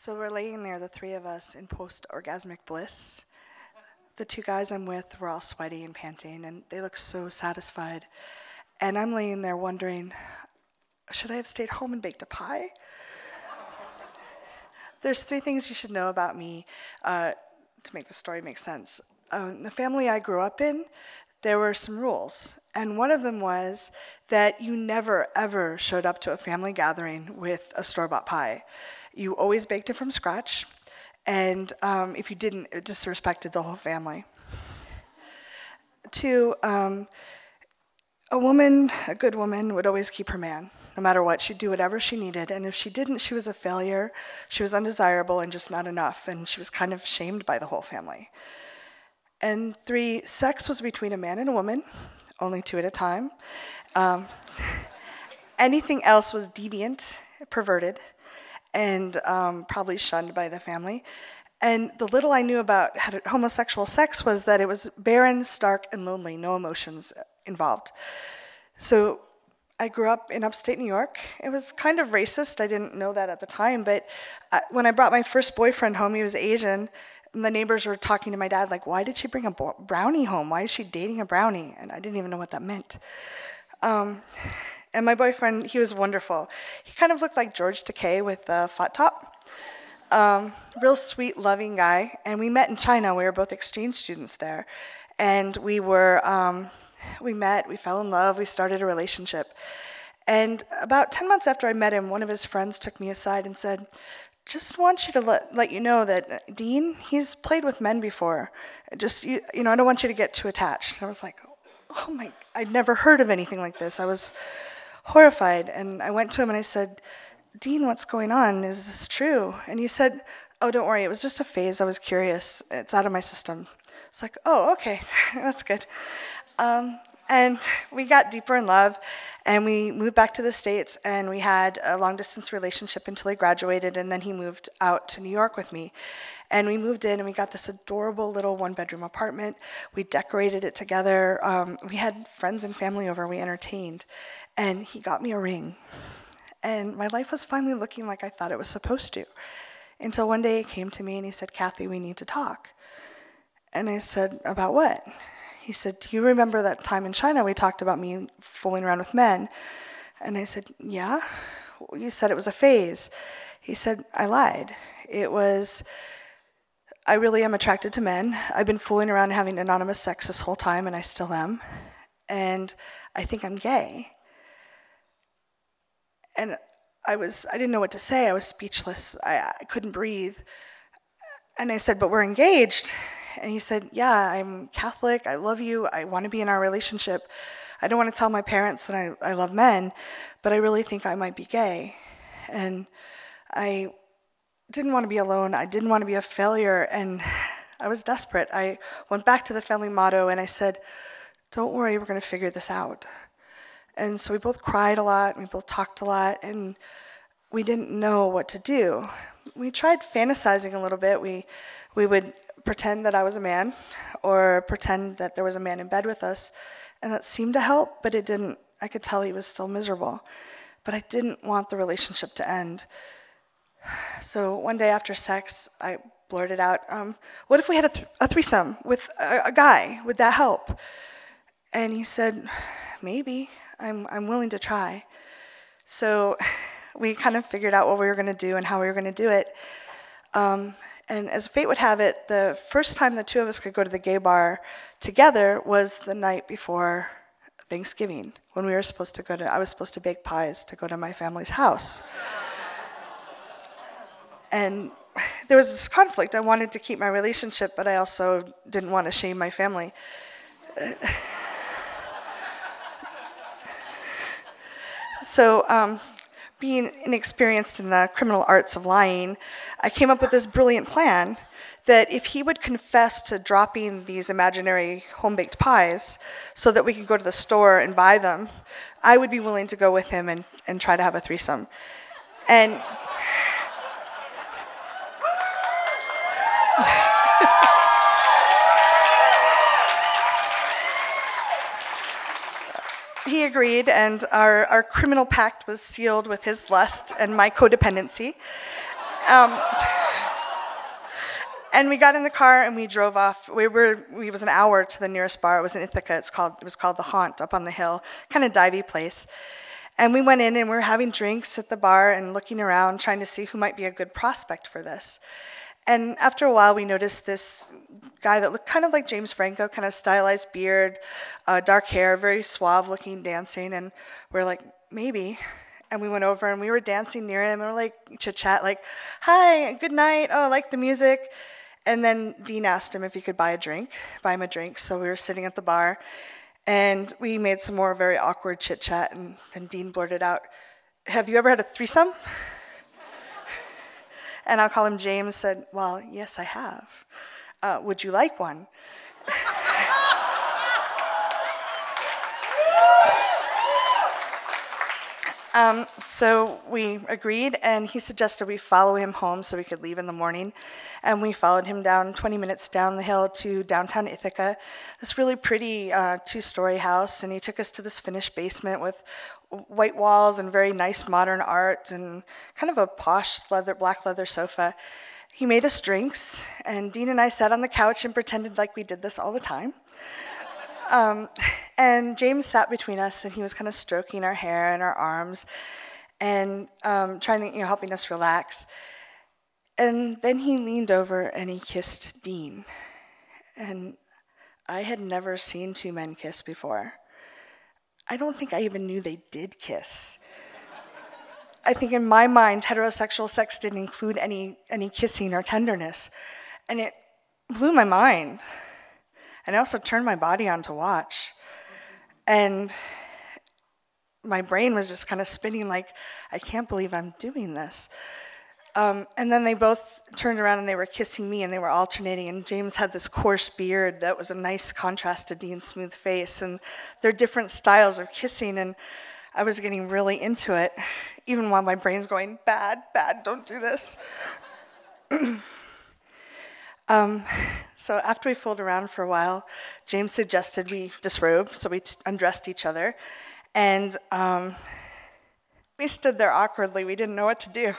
So we're laying there, the three of us, in post-orgasmic bliss. The two guys I'm with were all sweaty and panting, and they look so satisfied. And I'm laying there wondering, should I have stayed home and baked a pie? There's 3 things you should know about me to make the story make sense. The family I grew up in, there were some rules. And one of them was that you never, ever showed up to a family gathering with a store-bought pie. You always baked it from scratch. And if you didn't, it disrespected the whole family. 2, a woman, a good woman, would always keep her man. No matter what, she'd do whatever she needed. And if she didn't, she was a failure. She was undesirable and just not enough. And she was kind of shamed by the whole family. And 3, sex was between a man and a woman, only 2 at a time. Anything else was deviant, perverted, and probably shunned by the family. And the little I knew about homosexual sex was that it was barren, stark, and lonely, no emotions involved. So I grew up in upstate New York. It was kind of racist. I didn't know that at the time, but when I brought my first boyfriend home, he was Asian, and the neighbors were talking to my dad, like, why did she bring a brownie home? Why is she dating a brownie? And I didn't even know what that meant. And my boyfriend, he was wonderful. He kind of looked like George Takei with a flat top. Real sweet, loving guy. And we met in China. We were both exchange students there. And we met, we fell in love, we started a relationship. And about 10 months after I met him, one of his friends took me aside and said, just want you to let you know that Dean, he's played with men before. Just, you know, I don't want you to get too attached. And I was like, oh my, I'd never heard of anything like this. I was horrified. And I went to him and I said, Dean, what's going on? Is this true? And he said, oh, don't worry, it was just a phase. I was curious. It's out of my system. It's like, oh, okay, that's good. And we got deeper in love, and we moved back to the States, and we had a long-distance relationship until he graduated, and then he moved out to New York with me. And we moved in, and we got this adorable little one-bedroom apartment. We decorated it together. We had friends and family over. We entertained. And he got me a ring. And my life was finally looking like I thought it was supposed to. Until one day he came to me, and he said, Cathy, we need to talk. And I said, about what? He said, do you remember that time in China we talked about me fooling around with men? And I said, yeah. You said it was a phase. He said, I lied. It was, I really am attracted to men. I've been fooling around having anonymous sex this whole time, and I still am. And I think I'm gay. And I didn't know what to say. I was speechless. I couldn't breathe. And I said, but we're engaged. And he said, yeah, I'm Catholic, I love you, I want to be in our relationship. I don't want to tell my parents that I love men, but I really think I might be gay. And I didn't want to be alone, I didn't want to be a failure, and I was desperate. I went back to the family motto and I said, don't worry, we're going to figure this out. And so we both cried a lot, we both talked a lot, and we didn't know what to do. We tried fantasizing a little bit. We would pretend that I was a man, or pretend that there was a man in bed with us, and that seemed to help, but it didn't. I could tell he was still miserable, but I didn't want the relationship to end. So one day after sex, I blurted out, what if we had a threesome with a guy? Would that help? And he said, maybe. I'm willing to try. So we kind of figured out what we were going to do and how we were going to do it. And as fate would have it, the first time the two of us could go to the gay bar together was the night before Thanksgiving, when we were supposed to I was supposed to bake pies to go to my family's house. And there was this conflict. I wanted to keep my relationship, but I also didn't want to shame my family. So, being inexperienced in the criminal arts of lying, I came up with this brilliant plan that if he would confess to dropping these imaginary home-baked pies so that we could go to the store and buy them, I would be willing to go with him and try to have a threesome. And he agreed, and our criminal pact was sealed with his lust and my codependency. And we got in the car and we drove off. It was an hour to the nearest bar. It was in Ithaca. It was called The Haunt up on the hill, kind of divey place. And we went in and we were having drinks at the bar and looking around, trying to see who might be a good prospect for this. And after a while, we noticed this guy that looked kind of like James Franco, kind of stylized beard, dark hair, very suave-looking, dancing. And we're like, maybe. And we went over and we were dancing near him and we're like, chit-chat, like, hi, good night, oh, I like the music. And then Dean asked him if he could buy him a drink. So we were sitting at the bar and we made some more very awkward chit-chat. And then Dean blurted out, have you ever had a threesome? And I'll call him James, said, well, yes, I have. Would you like one? So we agreed, and he suggested we follow him home so we could leave in the morning. And we followed him down 20 minutes down the hill to downtown Ithaca, this really pretty two-story house. And he took us to this finished basement with white walls and very nice modern art and kind of a posh black leather sofa. He made us drinks, and Dean and I sat on the couch and pretended like we did this all the time. And James sat between us, and he was kind of stroking our hair and our arms and trying to, helping us relax. And then he leaned over and he kissed Dean. And I had never seen two men kiss before. I don't think I even knew they did kiss. I think in my mind, heterosexual sex didn't include any kissing or tenderness. And it blew my mind. And I also turned my body on to watch. And my brain was just kind of spinning like, I can't believe I'm doing this. And then they both turned around and they were kissing me and they were alternating. And James had this coarse beard that was a nice contrast to Dean's smooth face. And they're different styles of kissing. And I was getting really into it, even while my brain's going, bad, don't do this. So after we fooled around for a while, James suggested we disrobe, so we undressed each other. And we stood there awkwardly. We didn't know what to do.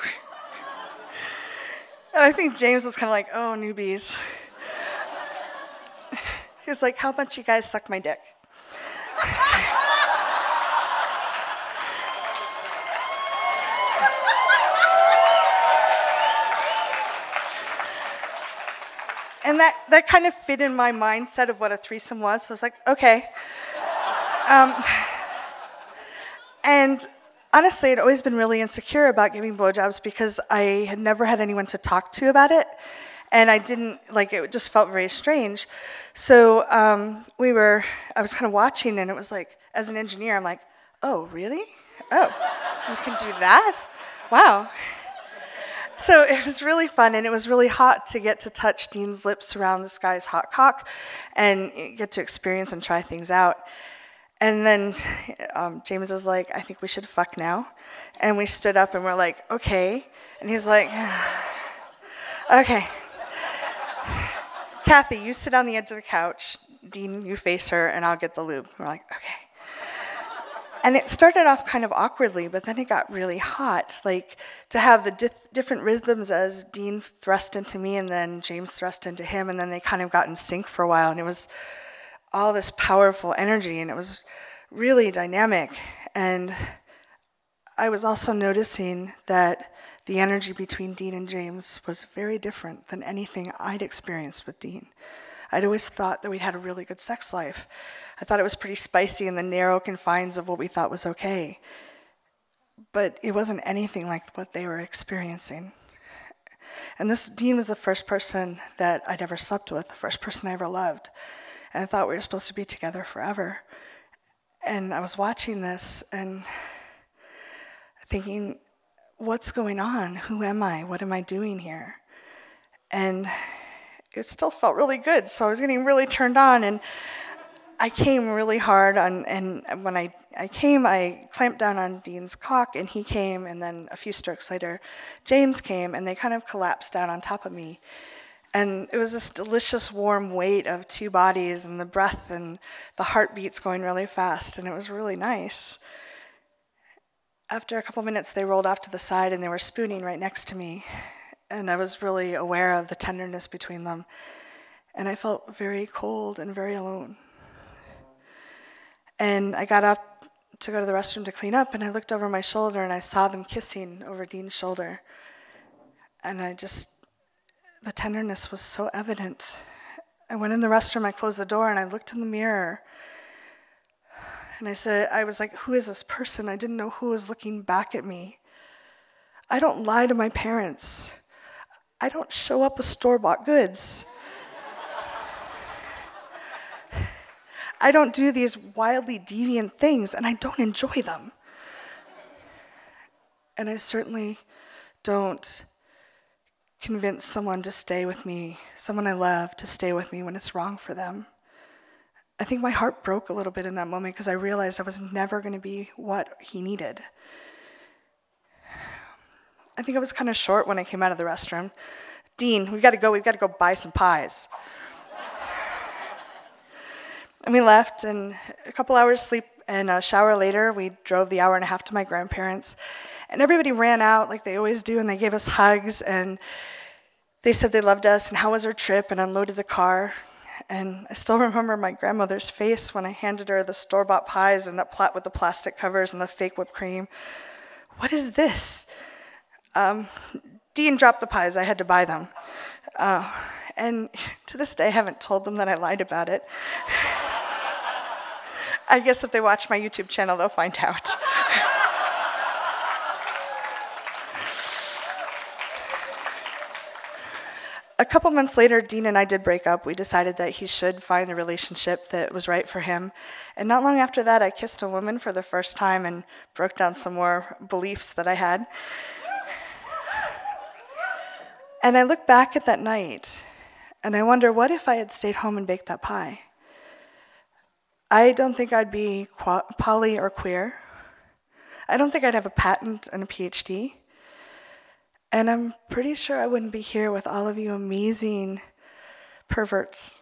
And I think James was kind of like, oh, newbies. He was like, how much you guys suck my dick? And that kind of fit in my mindset of what a threesome was. So I was like, okay. And honestly, I'd always been really insecure about giving blowjobs because I had never had anyone to talk to about it. And I didn't, it just felt very strange. So I was kind of watching, and it was like, as an engineer, I'm like, oh, really? Oh, you can do that? Wow. So it was really fun, and it was really hot to get to touch Dean's lips around this guy's hot cock and get to experience and try things out. And then James was like, I think we should fuck now. And we stood up and we're like, okay. And he's like, okay. Cathy, you sit on the edge of the couch. Dean, you face her, and I'll get the lube. We're like, okay. And it started off kind of awkwardly, but then it got really hot, to have the different rhythms as Dean thrust into me and then James thrust into him, and then they kind of got in sync for a while, and it was all this powerful energy, and it was really dynamic. And I was also noticing that the energy between Dean and James was very different than anything I'd experienced with Dean. I'd always thought that we'd had a really good sex life. I thought it was pretty spicy in the narrow confines of what we thought was okay. But it wasn't anything like what they were experiencing. And this Dean was the first person that I'd ever slept with, the first person I ever loved. And I thought we were supposed to be together forever. And I was watching this and thinking, what's going on? Who am I? What am I doing here? And it still felt really good, so I was getting really turned on, and I came really hard on, and when I came, I clamped down on Dean's cock, and he came, and then a few strokes later, James came, and they kind of collapsed down on top of me. And it was this delicious warm weight of two bodies, and the breath and the heartbeats going really fast, and it was really nice. After a couple minutes, they rolled off to the side, and they were spooning right next to me. and I was really aware of the tenderness between them. And I felt very cold and very alone. And I got up to go to the restroom to clean up, and I looked over my shoulder and I saw them kissing over Dean's shoulder. And the tenderness was so evident. I went in the restroom, I closed the door, and I looked in the mirror. And I was like, who is this person? I didn't know who was looking back at me. I don't lie to my parents. I don't show up with store-bought goods. I don't do these wildly deviant things, and I don't enjoy them. And I certainly don't convince someone to stay with me, someone I love to stay with me when it's wrong for them. I think my heart broke a little bit in that moment because I realized I was never going to be what he needed. I think I was kind of short when I came out of the restroom. Dean, we've got to go buy some pies. And we left, and a couple hours sleep and a shower later, we drove the hour and a half to my grandparents. And everybody ran out like they always do, and they gave us hugs, and they said they loved us, and how was our trip, and unloaded the car. And I still remember my grandmother's face when I handed her the store-bought pies and that plot with the plastic covers and the fake whipped cream. What is this? Dean dropped the pies. I had to buy them. And to this day, I haven't told them that I lied about it. I guess if they watch my YouTube channel, they'll find out. A couple months later, Dean and I did break up. We decided that he should find a relationship that was right for him. And not long after that, I kissed a woman for the first time and broke down some more beliefs that I had. And I look back at that night, and I wonder, what if I had stayed home and baked that pie? I don't think I'd be poly or queer. I don't think I'd have a patent and a PhD. And I'm pretty sure I wouldn't be here with all of you amazing perverts.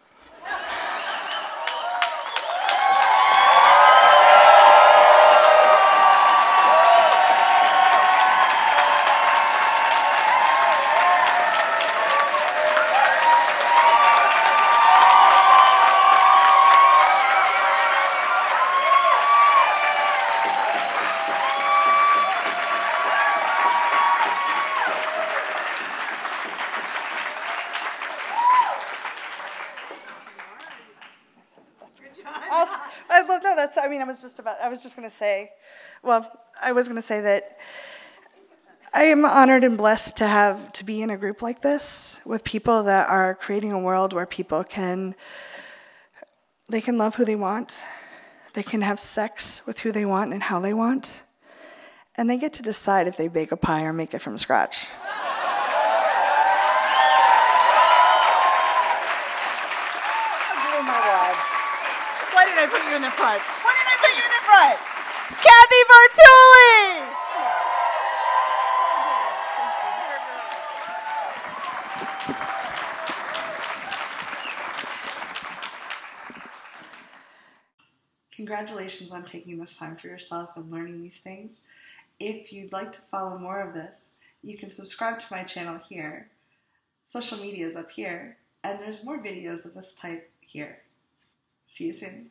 I was just going to say that I am honored and blessed to be in a group like this with people that are creating a world where people can love who they want, they can have sex with who they want and how they want, and they get to decide if they bake a pie or make it from scratch. Why did I put you in the front? Why did I put you in the front? Cathy Bertulli! Congratulations on taking this time for yourself and learning these things. If you'd like to follow more of this, you can subscribe to my channel here. Social media is up here, and there's more videos of this type here. See you soon.